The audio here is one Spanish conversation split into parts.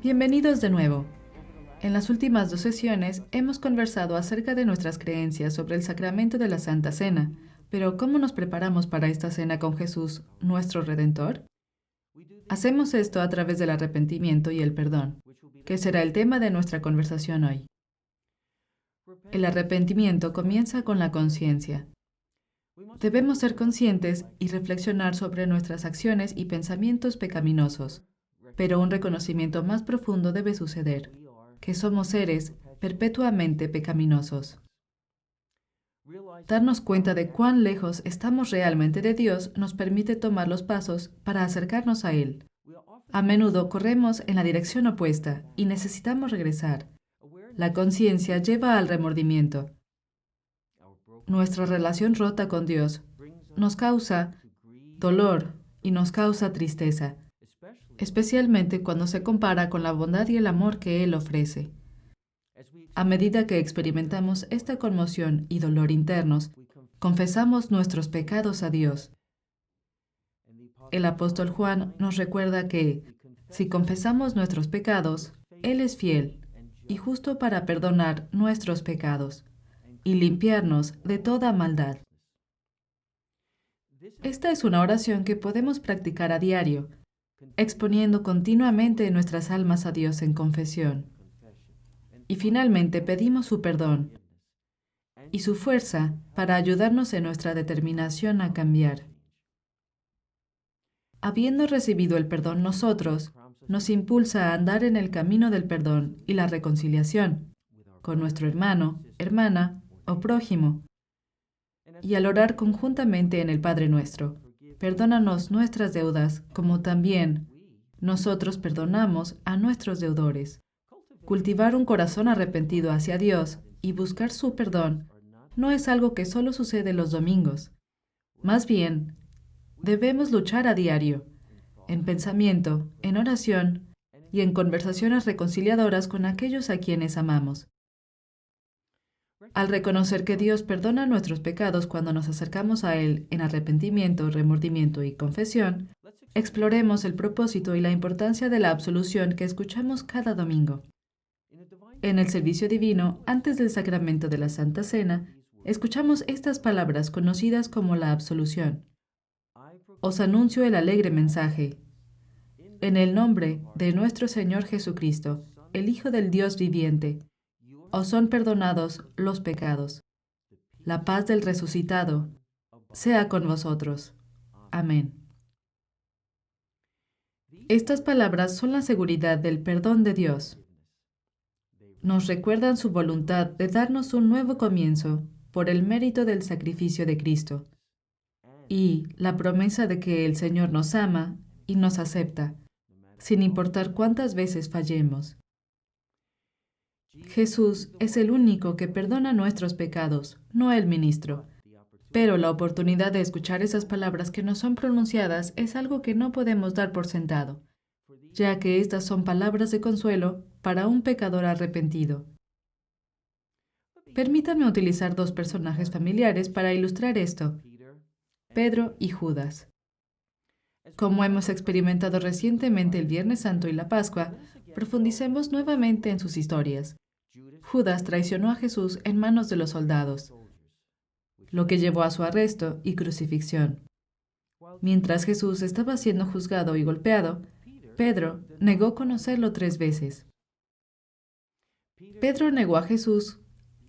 Bienvenidos de nuevo. En las últimas dos sesiones hemos conversado acerca de nuestras creencias sobre el sacramento de la Santa Cena, pero ¿cómo nos preparamos para esta cena con Jesús, nuestro Redentor? Hacemos esto a través del arrepentimiento y el perdón, que será el tema de nuestra conversación hoy. El arrepentimiento comienza con la conciencia. Debemos ser conscientes y reflexionar sobre nuestras acciones y pensamientos pecaminosos, pero un reconocimiento más profundo debe suceder, que somos seres perpetuamente pecaminosos. Darnos cuenta de cuán lejos estamos realmente de Dios nos permite tomar los pasos para acercarnos a Él. A menudo corremos en la dirección opuesta y necesitamos regresar. La conciencia lleva al remordimiento. Nuestra relación rota con Dios nos causa dolor y nos causa tristeza, especialmente cuando se compara con la bondad y el amor que Él ofrece. A medida que experimentamos esta conmoción y dolor internos, confesamos nuestros pecados a Dios. El apóstol Juan nos recuerda que, si confesamos nuestros pecados, Él es fiel y justo para perdonar nuestros pecados y limpiarnos de toda maldad. Esta es una oración que podemos practicar a diario, exponiendo continuamente nuestras almas a Dios en confesión. Y finalmente pedimos su perdón y su fuerza para ayudarnos en nuestra determinación a cambiar. Habiendo recibido el perdón nosotros, nos impulsa a andar en el camino del perdón y la reconciliación con nuestro hermano, hermana o prójimo. Y al orar conjuntamente en el Padre Nuestro, perdónanos nuestras deudas como también nosotros perdonamos a nuestros deudores. Cultivar un corazón arrepentido hacia Dios y buscar su perdón no es algo que solo sucede los domingos. Más bien, debemos luchar a diario, en pensamiento, en oración y en conversaciones reconciliadoras con aquellos a quienes amamos. Al reconocer que Dios perdona nuestros pecados cuando nos acercamos a Él en arrepentimiento, remordimiento y confesión, exploremos el propósito y la importancia de la absolución que escuchamos cada domingo. En el servicio divino, antes del sacramento de la Santa Cena, escuchamos estas palabras conocidas como la absolución. Os anuncio el alegre mensaje. En el nombre de nuestro Señor Jesucristo, el Hijo del Dios viviente, os son perdonados los pecados. La paz del resucitado sea con vosotros. Amén. Estas palabras son la seguridad del perdón de Dios. Nos recuerdan su voluntad de darnos un nuevo comienzo por el mérito del sacrificio de Cristo y la promesa de que el Señor nos ama y nos acepta, sin importar cuántas veces fallemos. Jesús es el único que perdona nuestros pecados, no el ministro. Pero la oportunidad de escuchar esas palabras que nos son pronunciadas es algo que no podemos dar por sentado, ya que estas son palabras de consuelo para un pecador arrepentido. Permítanme utilizar dos personajes familiares para ilustrar esto: Pedro y Judas. Como hemos experimentado recientemente el Viernes Santo y la Pascua, profundicemos nuevamente en sus historias. Judas traicionó a Jesús en manos de los soldados, lo que llevó a su arresto y crucifixión. Mientras Jesús estaba siendo juzgado y golpeado, Pedro negó conocerlo 3 veces. Pedro negó a Jesús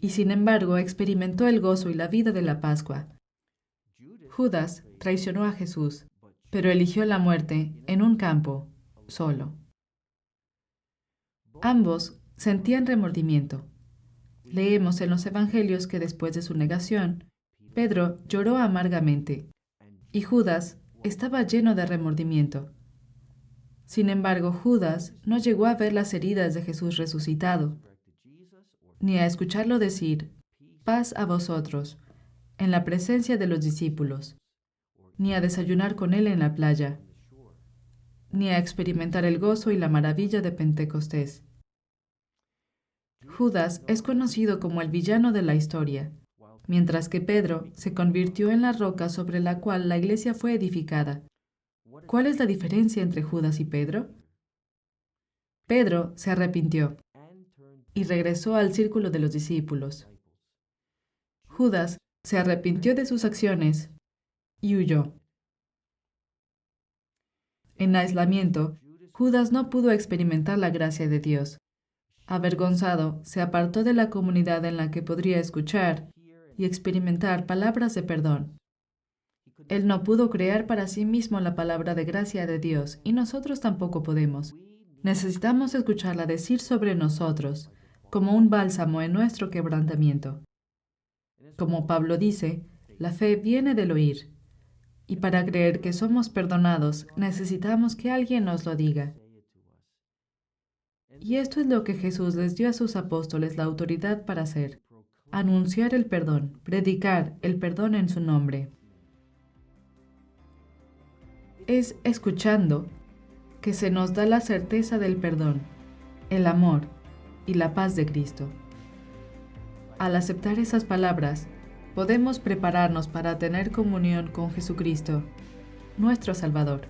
y sin embargo experimentó el gozo y la vida de la Pascua. Judas traicionó a Jesús, pero eligió la muerte en un campo, solo. Ambos sentían remordimiento. Leemos en los Evangelios que después de su negación, Pedro lloró amargamente y Judas estaba lleno de remordimiento. Sin embargo, Judas no llegó a ver las heridas de Jesús resucitado, ni a escucharlo decir, paz a vosotros, en la presencia de los discípulos, ni a desayunar con él en la playa, ni a experimentar el gozo y la maravilla de Pentecostés. Judas es conocido como el villano de la historia, mientras que Pedro se convirtió en la roca sobre la cual la iglesia fue edificada. ¿Cuál es la diferencia entre Judas y Pedro? Pedro se arrepintió y regresó al círculo de los discípulos. Judas se arrepintió de sus acciones y huyó. En aislamiento, Judas no pudo experimentar la gracia de Dios. Avergonzado, se apartó de la comunidad en la que podría escuchar y experimentar palabras de perdón. Él no pudo crear para sí mismo la palabra de gracia de Dios, y nosotros tampoco podemos. Necesitamos escucharla decir sobre nosotros, como un bálsamo en nuestro quebrantamiento. Como Pablo dice, la fe viene del oír, y para creer que somos perdonados, necesitamos que alguien nos lo diga. Y esto es lo que Jesús les dio a sus apóstoles la autoridad para hacer: anunciar el perdón, predicar el perdón en su nombre. Es escuchando que se nos da la certeza del perdón, el amor y la paz de Cristo. Al aceptar esas palabras, podemos prepararnos para tener comunión con Jesucristo, nuestro Salvador.